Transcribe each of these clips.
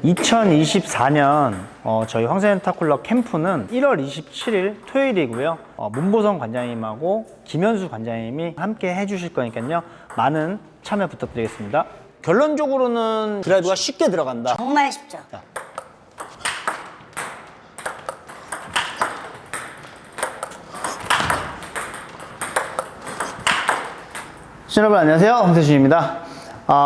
2024년 저희 황새연타클럽 캠프는 1월 27일 토요일이고요. 문보성 관장님하고 김현수 관장님이 함께 해주실 거니까요. 많은 참여 부탁드리겠습니다. 결론적으로는 드라이브가 쉽게 들어간다. 정말 쉽죠. 여러분 안녕하세요, 황세준입니다.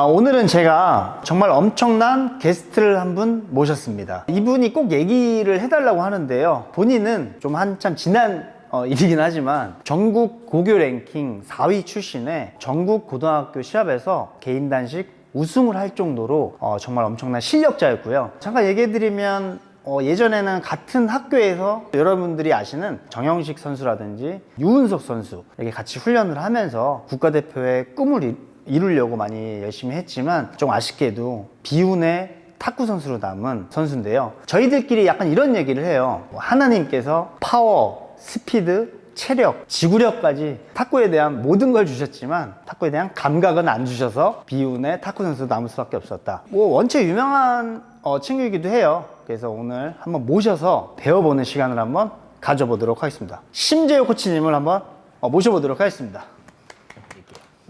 오늘은 제가 정말 엄청난 게스트를 한 분 모셨습니다. 이분이 꼭 얘기를 해달라고 하는데요. 본인은 좀 한참 지난 일이긴 하지만 전국 고교 랭킹 4위 출신의 전국 고등학교 시합에서 개인 단식 우승을 할 정도로 정말 엄청난 실력자였고요. 잠깐 얘기해드리면 예전에는 같은 학교에서 여러분들이 아시는 정영식 선수라든지 유은석 선수 이렇게 같이 훈련을 하면서 국가대표의 꿈을 이루려고 많이 열심히 했지만 좀 아쉽게도 비운의 탁구 선수로 남은 선수인데요. 저희들끼리 약간 이런 얘기를 해요. 하나님께서 파워, 스피드, 체력, 지구력까지 탁구에 대한 모든 걸 주셨지만 탁구에 대한 감각은 안 주셔서 비운의 탁구 선수로 남을 수밖에 없었다. 원체 유명한 친구이기도 해요. 그래서 오늘 한번 모셔서 배워보는 시간을 한번 가져보도록 하겠습니다. 심재호 코치님을 한번 모셔보도록 하겠습니다.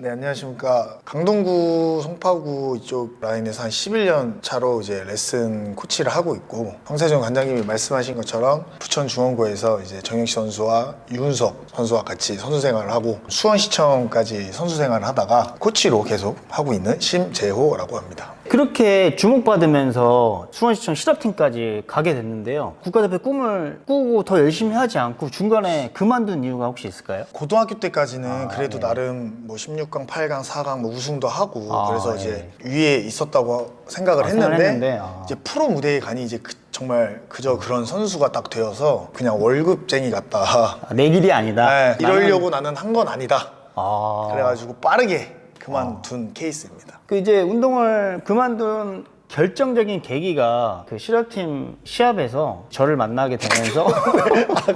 네, 안녕하십니까. 강동구, 송파구 이쪽 라인에서 한 11년 차로 이제 레슨 코치를 하고 있고, 황세준 관장님이 말씀하신 것처럼 부천중원고에서 이제 정영식 선수와 유은석 선수와 같이 선수 생활을 하고 수원시청까지 선수 생활을 하다가 코치로 계속 하고 있는 심재호라고 합니다. 그렇게 주목받으면서 수원시청 실업팀까지 가게 됐는데요. 국가대표 꿈을 꾸고 더 열심히 하지 않고 중간에 그만둔 이유가 혹시 있을까요? 고등학교 때까지는 그래도 네. 나름 뭐 16강, 8강, 4강 뭐 우승도 하고 그래서 네. 이제 위에 있었다고 생각을 했는데 이제 프로 무대에 가니 이제 정말 그저 그런 선수가 딱 되어서 그냥 월급쟁이 같다. 내 길이 아니다. 네, 이러려고 나는 한 건 아니다. 아. 그래가지고 빠르게 그만둔 케이스입니다. 그 이제 운동을 그만둔 결정적인 계기가 그 실업팀 시합에서 저를 만나게 되면서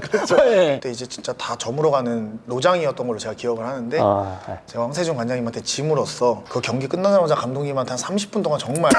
그렇죠. 네. 그때 이제 진짜 다 저물어 가는 로장이었던 걸로 제가 기억을 하는데 네. 제가 황세준 관장님한테 짐으로써 그 경기 끝나자마자 감독님한테 한 30분 동안 정말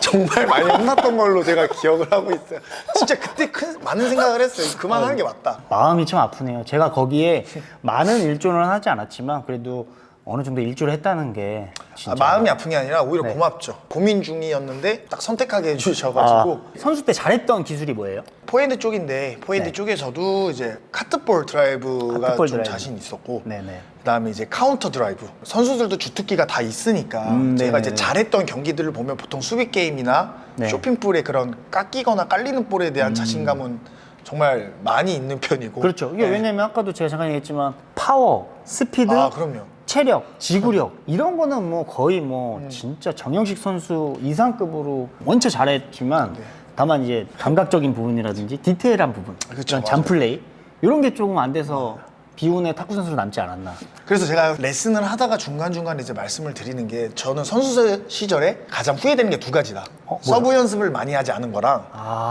정말 많이 혼났던 걸로 제가 기억을 하고 있어요. 진짜 그때 많은 생각을 했어요. 그만하는 게 맞다. 마음이 참 아프네요. 제가 거기에 많은 일조는 하지 않았지만 그래도 어느 정도 일조를 했다는 게 진짜 마음이 아픈 게 아니라 오히려 네. 고맙죠. 고민 중이었는데 딱 선택하게 해주셔가지고 선수 때 잘했던 기술이 뭐예요? 포핸드 쪽인데 포핸드 네. 쪽에서도 이제 카트볼 드라이브가 카트볼 좀 드라이브. 자신 있었고 네네. 그다음에 이제 카운터 드라이브 선수들도 주특기가 다 있으니까 제가 이제 네네네. 잘했던 경기들을 보면 보통 수비 게임이나 네. 쇼핑볼의 그런 깎이거나 깔리는 볼에 대한 자신감은 정말 많이 있는 편이고 그렇죠. 이게 네. 왜냐면 아까도 제가 잠깐 얘기했지만 파워, 스피드, 그럼요. 체력, 지구력 이런 거는 뭐 거의 뭐 진짜 정영식 선수 이상급으로 원체 잘했지만 네. 다만 이제 감각적인 부분이라든지 디테일한 부분, 그렇죠, 이런 잔플레이 이런 게 조금 안 돼서 비운의 탁구 선수로 남지 않았나. 그래서 제가 레슨을 하다가 중간중간에 이제 말씀을 드리는 게 저는 선수 시절에 가장 후회되는 게 두 가지다. 서브 연습을 많이 하지 않은 거랑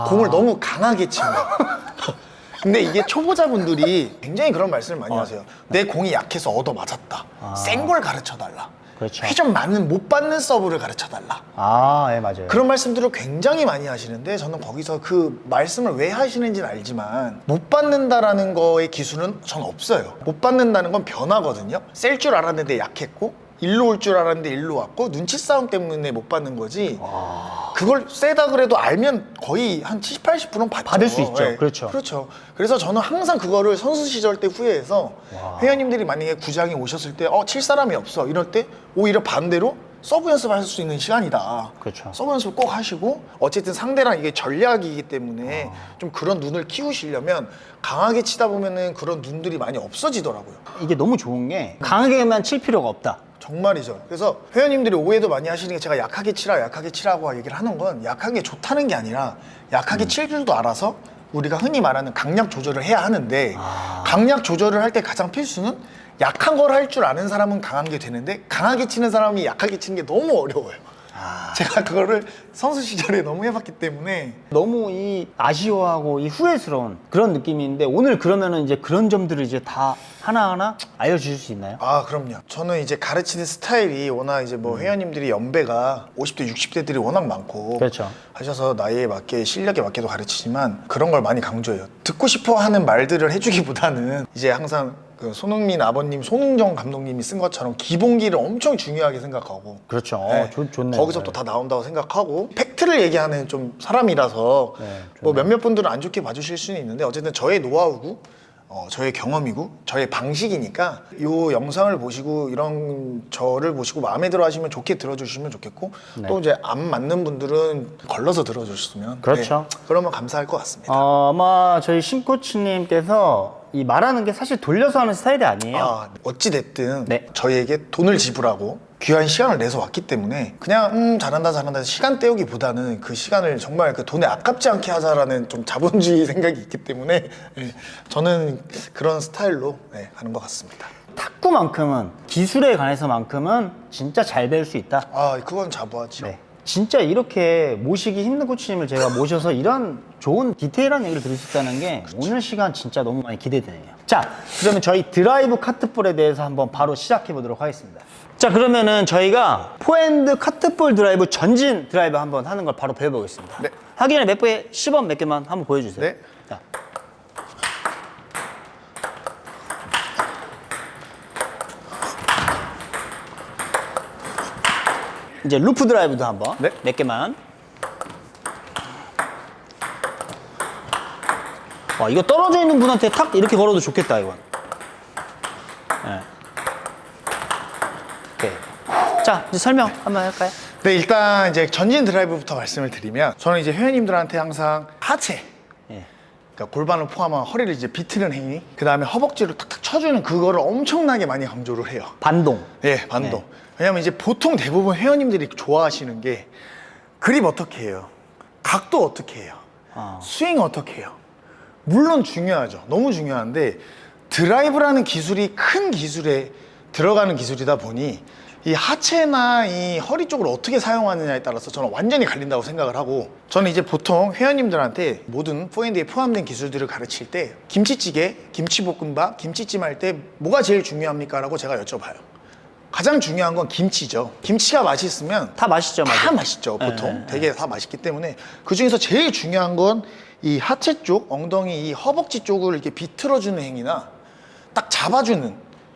공을 너무 강하게 친 거. 근데 이게 초보자분들이 굉장히 그런 말씀을 많이 하세요. 내 공이 약해서 얻어 맞았다. 센 걸 가르쳐 달라. 그렇죠. 회전 많은 못 받는 서브를 가르쳐 달라. 예, 맞아요. 그런 말씀들을 굉장히 많이 하시는데 저는 거기서 그 말씀을 왜 하시는지는 알지만 못 받는다라는 거의 기술은 전 없어요. 못 받는다는 건 변화거든요. 셀 줄 알았는데 약했고 일로 올 줄 알았는데 일로 왔고 눈치 싸움 때문에 못 받는 거지. 그걸 세다 그래도 알면 거의 한 70, 80%는 받죠. 받을 수 있죠. 네. 그렇죠. 그렇죠. 그래서 저는 항상 그거를 선수 시절 때 후회해서 회원님들이 만약에 구장에 오셨을 때 칠 사람이 없어 이럴 때 오히려 반대로 서브 연습할 수 있는 시간이다. 그렇죠. 서브 연습을 꼭 하시고 어쨌든 상대랑 이게 전략이기 때문에 좀 그런 눈을 키우시려면 강하게 치다 보면은 그런 눈들이 많이 없어지더라고요. 이게 너무 좋은 게 강하게만 칠 필요가 없다. 정말이죠. 그래서 회원님들이 오해도 많이 하시는 게 제가 약하게 치라고 얘기를 하는 건 약한 게 좋다는 게 아니라 약하게 칠 줄도 알아서 우리가 흔히 말하는 강약 조절을 해야 하는데 강약 조절을 할 때 가장 필수는 약한 걸 할 줄 아는 사람은 강한 게 되는데 강하게 치는 사람이 약하게 치는 게 너무 어려워요. 제가 그거를 선수 시절에 너무 해봤기 때문에 너무 이 아쉬워하고 이 후회스러운 그런 느낌인데 오늘 그러면은 이제 그런 점들을 이제 다 하나하나 알려주실 수 있나요? 아 그럼요. 저는 이제 가르치는 스타일이 워낙 이제 뭐 회원님들이 연배가 50대 60대들이 워낙 많고 그렇죠. 하셔서 나이에 맞게 실력에 맞게도 가르치지만 그런 걸 많이 강조해요. 듣고 싶어 하는 말들을 해주기보다는 이제 항상 그 손흥민 아버님 손흥정 감독님이 쓴 것처럼 기본기를 엄청 중요하게 생각하고 그렇죠. 네. 좋네요. 거기서부터 다 나온다고 생각하고 팩트를 얘기하는 좀 사람이라서 네, 뭐 좋네요. 몇몇 분들은 안 좋게 봐주실 수는 있는데 어쨌든 저의 노하우고 저의 경험이고 저의 방식이니까 이 영상을 보시고 이런 저를 보시고 마음에 들어 하시면 좋게 들어주시면 좋겠고 네. 또 이제 안 맞는 분들은 걸러서 들어주셨으면 그렇죠. 그러면 감사할 것 같습니다. 아마 저희 신 코치님께서 이 말하는 게 사실 돌려서 하는 스타일이 아니에요. 어찌됐든 네. 저희에게 돈을 지불하고 귀한 시간을 내서 왔기 때문에 그냥 잘한다 잘한다 시간 때우기보다는 그 시간을 정말 그 돈에 아깝지 않게 하자라는 좀 자본주의 생각이 있기 때문에 저는 그런 스타일로 가는 것 같습니다. 탁구만큼은 기술에 관해서만큼은 진짜 잘 배울 수 있다. 그건 자부하죠. 네. 진짜 이렇게 모시기 힘든 코치님을 제가 모셔서 이런 좋은 디테일한 얘기를 들을 수 있다는 게 오늘 시간 진짜 너무 많이 기대되네요. 자, 그러면 저희 드라이브 카트볼에 대해서 한번 바로 시작해 보도록 하겠습니다. 자, 그러면은 저희가 포핸드 카트볼 드라이브 전진 드라이브 한번 하는 걸 바로 배워보겠습니다. 네. 하기 전에 몇 개, 시범 몇 개만 한번 보여주세요. 네. 자. 이제 루프 드라이브도 한번 네. 몇 개만. 와, 이거 떨어져 있는 분한테 탁 이렇게 걸어도 좋겠다, 이건. 네. 오케이. 자, 이제 설명 한번 할까요? 네, 일단 이제 전진 드라이브부터 말씀을 드리면 저는 이제 회원님들한테 항상 하체 예. 그러니까 골반을 포함한 허리를 이제 비트는 행위, 그 다음에 허벅지를 탁탁 쳐주는 그거를 엄청나게 많이 강조를 해요. 반동. 예, 반동. 네. 왜냐면 이제 보통 대부분 회원님들이 좋아하시는 게 그립 어떻게 해요? 각도 어떻게 해요? 스윙 어떻게 해요? 물론 중요하죠. 너무 중요한데 드라이브라는 기술이 큰 기술에 들어가는 기술이다 보니 이 하체나 이 허리 쪽을 어떻게 사용하느냐에 따라서 저는 완전히 갈린다고 생각을 하고 저는 이제 보통 회원님들한테 모든 포핸드에 포함된 기술들을 가르칠 때 김치찌개, 김치볶음밥, 김치찜 할 때 뭐가 제일 중요합니까? 라고 제가 여쭤봐요. 가장 중요한 건 김치죠. 김치가 맛있으면 다 맛있죠, 다 맞아요. 맛있죠, 보통. 되게 다 맛있기 때문에 그 중에서 제일 중요한 건 이 하체 쪽, 엉덩이, 이 허벅지 쪽을 이렇게 비틀어주는 행위나 딱 잡아주는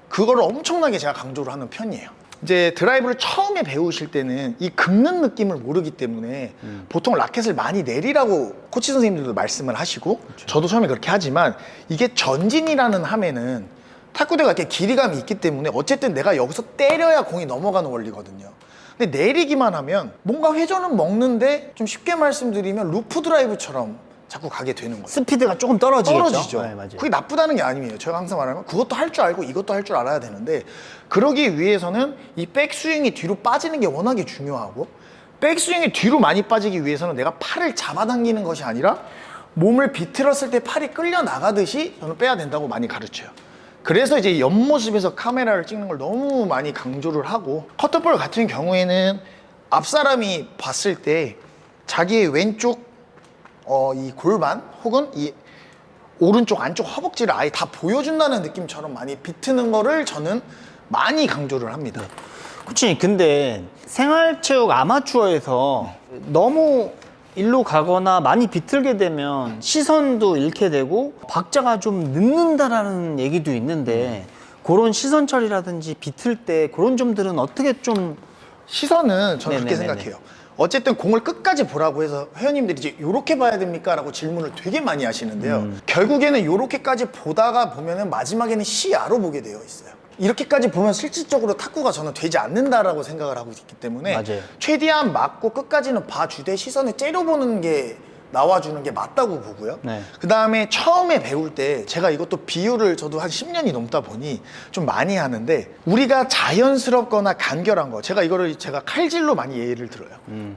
그거를 엄청나게 제가 강조를 하는 편이에요. 이제 드라이브를 처음에 배우실 때는 이 긁는 느낌을 모르기 때문에 보통 라켓을 많이 내리라고 코치 선생님들도 말씀을 하시고 저도 처음에 그렇게 하지만 이게 전진이라는 함에는 탁구대가 이렇게 길이감이 있기 때문에 어쨌든 내가 여기서 때려야 공이 넘어가는 원리거든요. 근데 내리기만 하면 뭔가 회전은 먹는데 좀 쉽게 말씀드리면 루프 드라이브처럼 자꾸 가게 되는 거예요. 스피드가 조금 떨어지겠죠. 떨어지죠. 네, 맞아요. 그게 나쁘다는 게 아니에요. 제가 항상 말하는 건 그것도 할 줄 알고 이것도 할 줄 알아야 되는데 그러기 위해서는 이 백스윙이 뒤로 빠지는 게 워낙에 중요하고 백스윙이 뒤로 많이 빠지기 위해서는 내가 팔을 잡아당기는 것이 아니라 몸을 비틀었을 때 팔이 끌려 나가듯이 저는 빼야 된다고 많이 가르쳐요. 그래서 이제 옆모습에서 카메라를 찍는 걸 너무 많이 강조를 하고 커터볼 같은 경우에는 앞사람이 봤을 때 자기의 왼쪽 이 골반 혹은 이 오른쪽 안쪽 허벅지를 아예 다 보여준다는 느낌처럼 많이 비트는 거를 저는 많이 강조를 합니다. 코치님, 근데 생활체육 아마추어에서 너무 일로 가거나 많이 비틀게 되면 시선도 잃게 되고 박자가 좀 늦는다라는 얘기도 있는데 그런 시선 처리라든지 비틀 때 그런 점들은 어떻게 좀 시선은 저는 그렇게 네네네네. 생각해요. 어쨌든 공을 끝까지 보라고 해서 회원님들이 이제 요렇게 봐야 됩니까? 라고 질문을 되게 많이 하시는데요. 결국에는 요렇게까지 보다가 보면은 마지막에는 시야로 보게 되어 있어요. 이렇게까지 보면 실질적으로 탁구가 저는 되지 않는다라고 생각을 하고 있기 때문에 맞아요. 최대한 맞고 끝까지는 봐주되 시선을 째려보는 게 나와주는 게 맞다고 보고요. 네. 그 다음에 처음에 배울 때 제가 이것도 비유를 저도 한 10년이 넘다 보니 좀 많이 하는데 우리가 자연스럽거나 간결한 거 제가 이거를 제가 칼질로 많이 예를 들어요.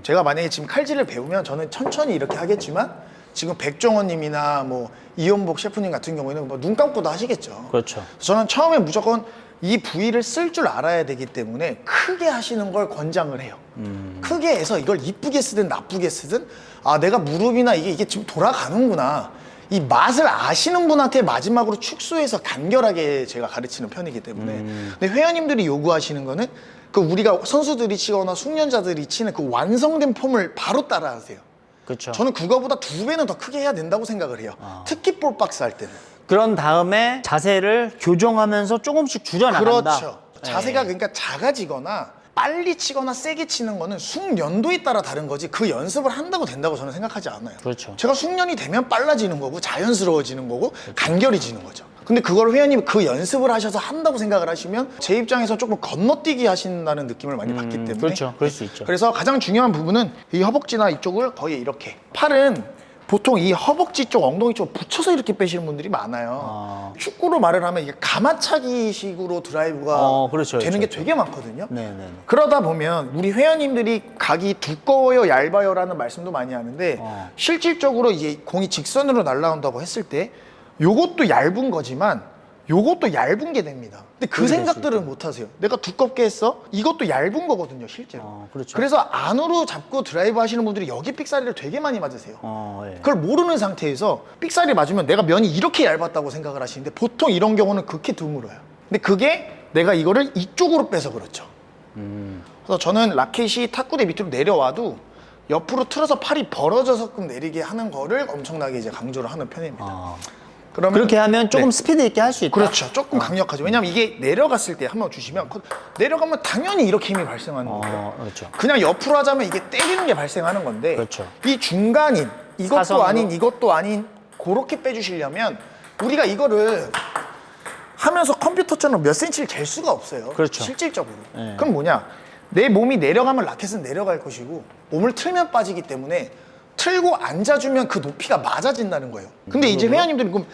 제가 만약에 지금 칼질을 배우면 저는 천천히 이렇게 하겠지만 지금 백종원 님이나 뭐 이연복 셰프님 같은 경우에는 뭐 눈 감고도 하시겠죠. 그렇죠. 저는 처음에 무조건 이 부위를 쓸 줄 알아야 되기 때문에 크게 하시는 걸 권장을 해요. 크게 해서 이걸 이쁘게 쓰든 나쁘게 쓰든 아 내가 무릎이나 이게 지금 돌아가는구나. 이 맛을 아시는 분한테 마지막으로 축소해서 간결하게 제가 가르치는 편이기 때문에 근데 회원님들이 요구하시는 거는 그 우리가 선수들이 치거나 숙련자들이 치는 그 완성된 폼을 바로 따라하세요. 그렇죠. 저는 그거보다 2배는 더 크게 해야 된다고 생각을 해요. 특히 볼박스 할 때는. 그런 다음에 자세를 교정하면서 조금씩 줄여나간다. 그렇죠. 자세가 그러니까 작아지거나 빨리 치거나 세게 치는 거는 숙련도에 따라 다른 거지 그 연습을 한다고 된다고 저는 생각하지 않아요. 그렇죠. 제가 숙련이 되면 빨라지는 거고 자연스러워지는 거고 간결해지는 거죠. 근데 그걸 회원님이 그 연습을 하셔서 한다고 생각을 하시면 제 입장에서 조금 건너뛰기 하신다는 느낌을 많이 받기 때문에 그렇죠. 그럴 수 있죠. 그래서 가장 중요한 부분은 이 허벅지나 이쪽을 거의 이렇게 팔은 보통 이 허벅지 쪽, 엉덩이 쪽 붙여서 이렇게 빼시는 분들이 많아요. 축구로 말을 하면 이게 가마차기 식으로 드라이브가 그렇죠, 되는 그렇죠. 게 되게 많거든요. 네네. 그러다 보면 우리 회원님들이 각이 두꺼워요, 얇아요 라는 말씀도 많이 하는데 실질적으로 이제 공이 직선으로 날아온다고 했을 때 요것도 얇은 거지만 요것도 얇은 게 됩니다. 근데 그 생각들은 못 하세요. 내가 두껍게 했어? 이것도 얇은 거거든요, 실제로. 그렇죠. 그래서 안으로 잡고 드라이브 하시는 분들이 여기 삑사리를 되게 많이 맞으세요. 예. 그걸 모르는 상태에서 삑사리 맞으면 내가 면이 이렇게 얇았다고 생각을 하시는데 보통 이런 경우는 극히 드물어요. 근데 그게 내가 이거를 이쪽으로 빼서 그렇죠. 그래서 저는 라켓이 탁구대 밑으로 내려와도 옆으로 틀어서 팔이 벌어져서끔 내리게 하는 거를 엄청나게 이제 강조를 하는 편입니다. 그러면 그렇게 하면 조금 네. 스피드 있게 할 수 있다. 그렇죠. 조금 강력하죠. 왜냐면 이게 내려갔을 때 한번 주시면 내려가면 당연히 이렇게 힘이 발생하는 거예요. 그렇죠. 그냥 옆으로 하자면 이게 때리는 게 발생하는 건데 그렇죠. 이 중간인 이것도 사선으로. 아닌 이것도 아닌 그렇게 빼주시려면 우리가 이거를 하면서 컴퓨터처럼 몇 센치를 잴 수가 없어요. 그렇죠. 실질적으로. 네. 그럼 뭐냐? 내 몸이 내려가면 라켓은 내려갈 것이고 몸을 틀면 빠지기 때문에 틀고 앉아주면 그 높이가 맞아진다는 거예요. 근데 이제 회원님들이 그럼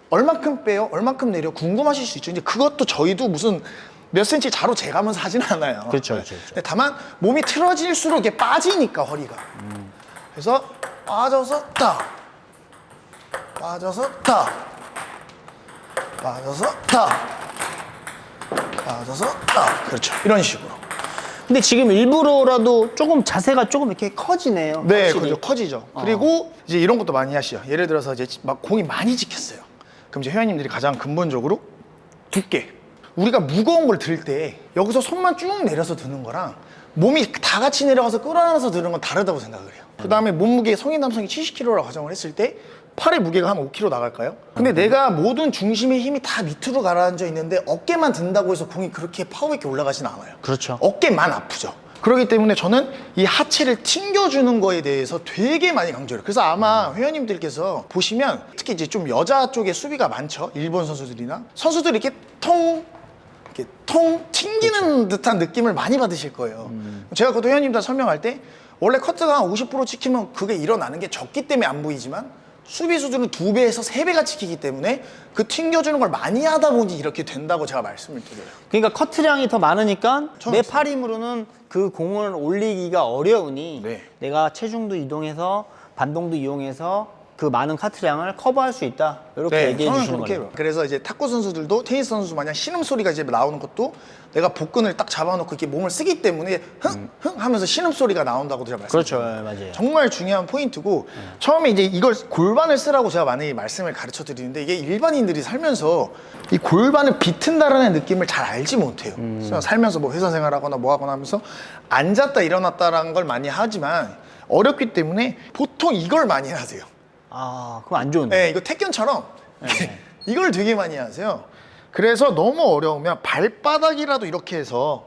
얼만큼 빼요? 얼만큼 내려? 궁금하실 수 있죠. 이제 그것도 저희도 무슨 몇 센치 자로 재가면서 하진 않아요. 그렇죠, 그렇죠, 그렇죠. 근데 다만 몸이 틀어질수록 이게 빠지니까 허리가. 그래서 빠져서 딱, 빠져서 딱, 빠져서 딱, 빠져서 딱. 그렇죠. 이런 식으로. 근데 지금 일부러라도 조금 자세가 조금 이렇게 커지네요. 네, 확실히. 그죠. 커지죠. 그리고 이제 이런 것도 많이 하시죠. 예를 들어서 이제 막 공이 많이 찍혔어요. 그럼 이제 회원님들이 가장 근본적으로 두께. 우리가 무거운 걸 들 때 여기서 손만 쭉 내려서 드는 거랑 몸이 다 같이 내려가서 끌어안아서 드는 건 다르다고 생각을 해요. 그 다음에 몸무게 성인 남성이 70kg라고 가정을 했을 때 팔의 무게가 한 5kg 나갈까요? 근데 내가 모든 중심의 힘이 다 밑으로 가라앉아 있는데 어깨만 든다고 해서 공이 그렇게 파워 있게 올라가진 않아요. 그렇죠. 어깨만 아프죠. 그렇기 때문에 저는 이 하체를 튕겨주는 거에 대해서 되게 많이 강조해요. 그래서 아마 회원님들께서 보시면 특히 이제 좀 여자 쪽에 수비가 많죠. 일본 선수들이나 선수들이 이렇게 통 튕기는 듯한 느낌을 많이 받으실 거예요. 제가 그것도 회원님들 설명할 때 원래 커트가 한 50% 찍히면 그게 일어나는 게 적기 때문에 안 보이지만 수비수들은 2배에서 3배가 찍히기 때문에 그 튕겨주는 걸 많이 하다 보니 이렇게 된다고 제가 말씀을 드려요. 그러니까 커트량이 더 많으니까 내 맞습니다. 팔 힘으로는 그 공을 올리기가 어려우니 네. 내가 체중도 이동해서 반동도 이용해서 그 많은 카트량을 커버할 수 있다. 이렇게 얘기해 저는 주시는 그렇게 거예요. 해요. 그래서 이제 탁구 선수들도 테니스 선수 마냥 신음 소리가 이제 나오는 것도 내가 복근을 딱 잡아놓고 이렇게 몸을 쓰기 때문에 흥 하면서 신음 소리가 나온다고 제가 그렇죠. 말씀드려요. 맞아요. 정말 중요한 포인트고 처음에 이제 이걸 골반을 쓰라고 제가 많이 말씀을 가르쳐 드리는데 이게 일반인들이 살면서 이 골반을 비튼다라는 느낌을 잘 알지 못해요. 그래서 살면서 뭐 회사 생활하거나 뭐 하거나 하면서 앉았다 일어났다라는 걸 많이 하지만 어렵기 때문에 보통 이걸 많이 하세요. 그럼 안 좋은데. 네, 이거 태권처럼 이걸 되게 많이 하세요. 그래서 너무 어려우면 발바닥이라도 이렇게 해서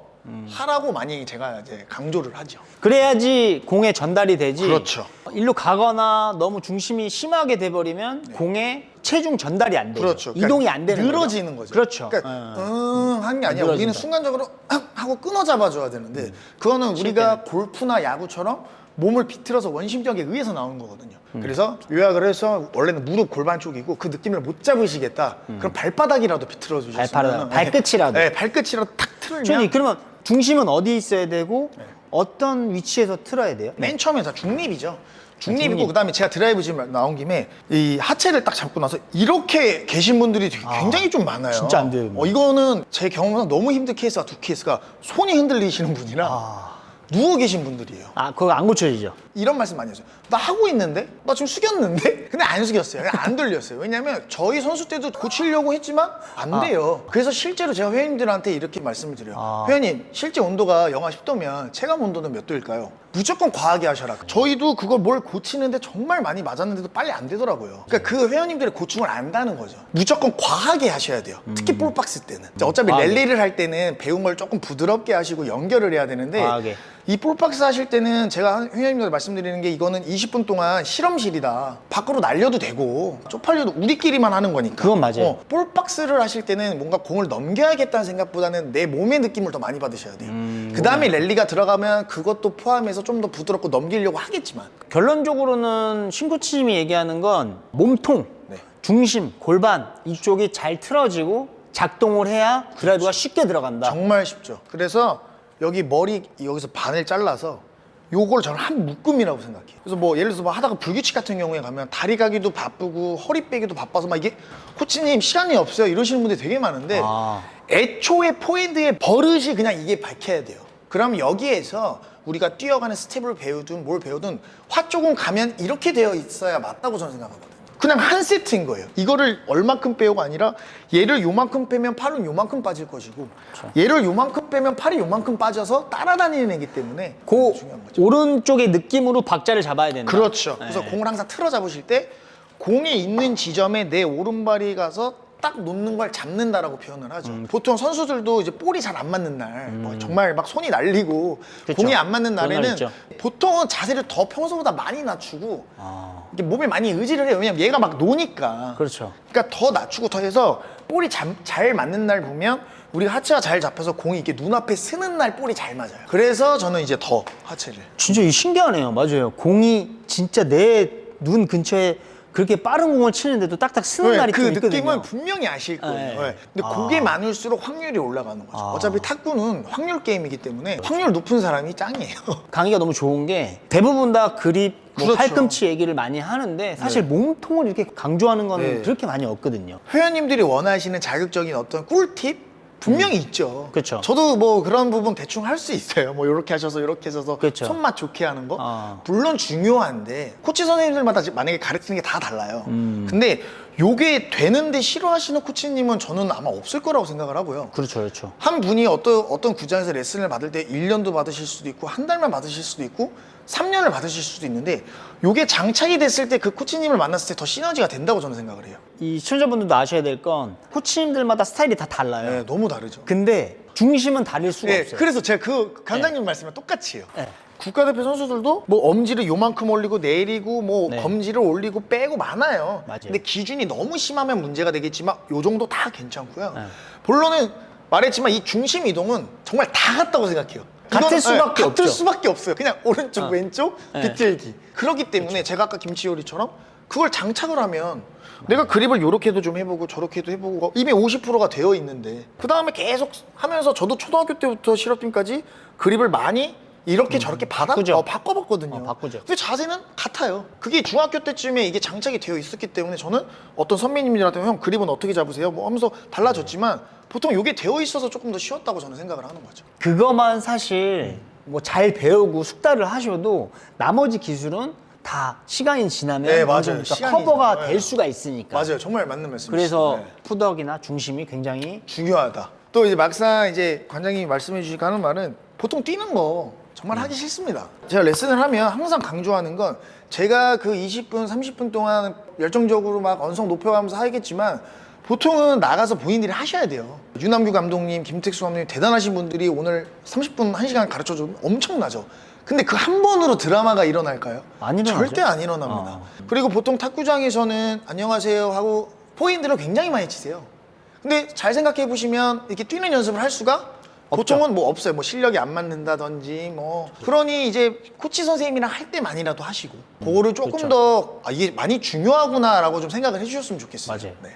하라고 많이 제가 이제 강조를 하죠. 그래야지 공에 전달이 되지. 그렇죠. 일로 가거나 너무 중심이 심하게 돼버리면 공에 체중 전달이 안 돼요. 그렇죠. 이동이 안 되는 늘어지는 거죠. 그렇죠. 그러니까 하는 게 아니라 늘어진다. 우리는 순간적으로 하고 끊어 잡아줘야 되는데 그거는 우리가 골프나 야구처럼 몸을 비틀어서 원심력에 의해서 나오는 거거든요. 그래서 요약을 해서 원래는 무릎 골반 쪽이고 그 느낌을 못 잡으시겠다. 그럼 발바닥이라도 비틀어 주셨으면 발끝이라도. 네, 발끝이라도 탁 틀면 저기 그러면 중심은 어디 있어야 되고 어떤 위치에서 틀어야 돼요? 맨 처음에 다 중립이죠. 중립이고 중립. 그다음에 제가 드라이브 지금 나온 김에 이 하체를 딱 잡고 나서 이렇게 계신 분들이 굉장히 좀 많아요. 진짜 안 돼요. 이거는 제 경험상 너무 힘든 케이스가 두 케이스가 손이 흔들리시는 분이랑 누워 계신 분들이에요. 그거 안 고쳐지죠. 이런 말씀 많이 하세요. 나 하고 있는데? 나 지금 숙였는데? 근데 안 숙였어요. 그냥 안 돌렸어요. 왜냐면 저희 선수 때도 고치려고 했지만 안 돼요. 그래서 실제로 제가 회원님들한테 이렇게 말씀을 드려요. 회원님, 실제 온도가 영하 10도면 체감 온도는 몇 도일까요? 무조건 과하게 하셔라. 저희도 그걸 뭘 고치는데 정말 많이 맞았는데도 빨리 안 되더라고요. 그러니까 그 회원님들의 고충을 안다는 거죠. 무조건 과하게 하셔야 돼요. 특히 볼박스 때는. 어차피 과하게. 랠리를 할 때는 배운 걸 조금 부드럽게 하시고 연결을 해야 되는데 과하게. 이 볼박스 하실 때는 제가 회원님들 말씀드리는 게 이거는 20분 동안 실험실이다. 밖으로 날려도 되고 쪽팔려도 우리끼리만 하는 거니까. 그건 맞아요. 볼박스를 하실 때는 뭔가 공을 넘겨야겠다는 생각보다는 내 몸의 느낌을 더 많이 받으셔야 돼요. 그 다음에 랠리가 들어가면 그것도 포함해서 좀 더 부드럽고 넘기려고 하겠지만 결론적으로는 신코치님이 얘기하는 건 몸통, 네. 중심, 골반 이쪽이 잘 틀어지고 작동을 해야 드라이브가 쉽게 들어간다. 정말 쉽죠. 그래서 여기 머리 여기서 반을 잘라서 요걸 저는 한 묶음이라고 생각해요. 그래서 뭐 예를 들어서 뭐 하다가 불규칙 같은 경우에 가면 다리 가기도 바쁘고 허리 빼기도 바빠서 막 이게 코치님 시간이 없어요 이러시는 분들이 되게 많은데 애초에 포핸드의 버릇이 그냥 이게 밝혀야 돼요. 그럼 여기에서 우리가 뛰어가는 스텝을 배우든 뭘 배우든 화 쪽은 가면 이렇게 되어 있어야 맞다고 저는 생각하거든요. 그냥 한 세트인 거예요. 이거를 얼만큼 빼요가 아니라 얘를 요만큼 빼면 팔은 요만큼 빠질 것이고 얘를 요만큼 빼면 팔이 요만큼 빠져서 따라다니는 애기 때문에 그 중요한 거죠. 오른쪽의 느낌으로 박자를 잡아야 된다. 그렇죠. 그래서 공을 항상 틀어 잡으실 때 공이 있는 지점에 내 오른발이 가서 딱 놓는 걸 잡는다라고 표현을 하죠. 보통 선수들도 이제 볼이 잘 안 맞는 날, 뭐 정말 막 손이 날리고 그쵸. 공이 안 맞는 그런 날 날에는 있죠. 보통은 자세를 더 평소보다 많이 낮추고 이게 몸을 많이 의지를 해요. 왜냐면 얘가 막 노니까. 그렇죠. 그러니까 더 낮추고 더 해서 볼이 잘 맞는 날 보면 우리가 하체가 잘 잡혀서 공이 이렇게 눈앞에 스는 날 볼이 잘 맞아요. 그래서 저는 이제 더 하체를. 진짜 이 신기하네요. 맞아요. 공이 진짜 내 눈 근처에 그렇게 빠른 공을 치는데도 딱딱 쓰는 날이 그 좀 있거든요. 느낌은 분명히 아실 거예요. 네. 네. 근데 그게 많을수록 확률이 올라가는 거죠. 어차피 탁구는 확률 게임이기 때문에 확률 높은 사람이 짱이에요. 강의가 너무 좋은 게 대부분 다 그립, 뭐 그렇죠. 팔꿈치 얘기를 많이 하는데 사실 몸통을 이렇게 강조하는 거는 네. 그렇게 많이 없거든요. 회원님들이 원하시는 자극적인 어떤 꿀팁? 분명히 있죠. 그쵸. 저도 뭐 그런 부분 대충 할 수 있어요. 뭐 이렇게 하셔서 이렇게 해서 그쵸. 손맛 좋게 하는 거. 물론 중요한데 코치 선생님들마다 만약에 가르치는 게 다 달라요. 근데 요게 되는데 싫어하시는 코치님은 저는 아마 없을 거라고 생각을 하고요. 그렇죠, 그렇죠. 한 분이 어떤 구장에서 레슨을 받을 때 1년도 받으실 수도 있고 한 달만 받으실 수도 있고 3년을 받으실 수도 있는데 요게 장착이 됐을 때 그 코치님을 만났을 때 더 시너지가 된다고 저는 생각을 해요. 이 시청자분들도 아셔야 될 건 코치님들마다 스타일이 다 달라요. 네, 너무 다르죠. 근데 중심은 다를 수가 네, 없어요. 그래서 제가 그 관장님 말씀이랑 똑같이 해요. 네. 국가대표 선수들도 뭐 엄지를 요만큼 올리고 내리고 뭐 네. 검지를 올리고 빼고 많아요. 맞아요. 근데 기준이 너무 심하면 문제가 되겠지만 요 정도 다 괜찮고요. 네. 본론은 말했지만 이 중심 이동은 정말 다 같다고 생각해요. 같을 이건, 수밖에 같을 없죠. 수밖에 없어요. 그냥 오른쪽 왼쪽 네. 비틀기. 그렇기 때문에 제가 아까 김치 요리처럼 그걸 장착을 하면 내가 그립을 요렇게도 좀 해보고 저렇게도 해보고 이미 50%가 되어 있는데 그 다음에 계속 하면서 저도 초등학교 때부터 실업팀까지 그립을 많이 이렇게 저렇게 바꾸죠. 바꿔봤거든요. 바꾸죠. 근데 자세는 같아요. 그게 중학교 때쯤에 이게 장착이 되어 있었기 때문에 저는 어떤 선배님들한테 형 그립은 어떻게 잡으세요? 뭐 하면서 달라졌지만 보통 이게 되어 있어서 조금 더 쉬웠다고 저는 생각을 하는 거죠. 그거만 사실 뭐 잘 배우고 숙달을 하셔도 나머지 기술은 다 시간이 지나면 네, 어느 맞아요. 정도 시간이 커버가 지나면. 될 수가 있으니까. 맞아요. 정말 맞는 말씀이시죠. 그래서 네. 푸덕이나 중심이 굉장히 중요하다. 또 이제 막상 이제 관장님이 말씀해 주시고 하는 말은 보통 뛰는 거 정말 하기 싫습니다. 제가 레슨을 하면 항상 강조하는 건 제가 그 20분, 30분 동안 열정적으로 막 언성 높여가면서 하겠지만 보통은 나가서 본인들이 하셔야 돼요. 유남규 감독님, 김택수 감독님 대단하신 분들이 오늘 30분, 1시간 가르쳐주면 엄청나죠. 근데 그 한 번으로 드라마가 일어날까요? 안 일어나죠. 절대 안 일어납니다. 그리고 보통 탁구장에서는 안녕하세요 하고 포인트를 굉장히 많이 치세요. 근데 잘 생각해 보시면 이렇게 뛰는 연습을 할 수가 보통은 뭐 없어요. 뭐 실력이 안 맞는다든지 뭐 그러니 이제 코치 선생님이랑 할 때만이라도 하시고 그거를 조금 그렇죠. 더 이게 많이 중요하구나라고 좀 생각을 해주셨으면 좋겠어요. 맞아요. 네.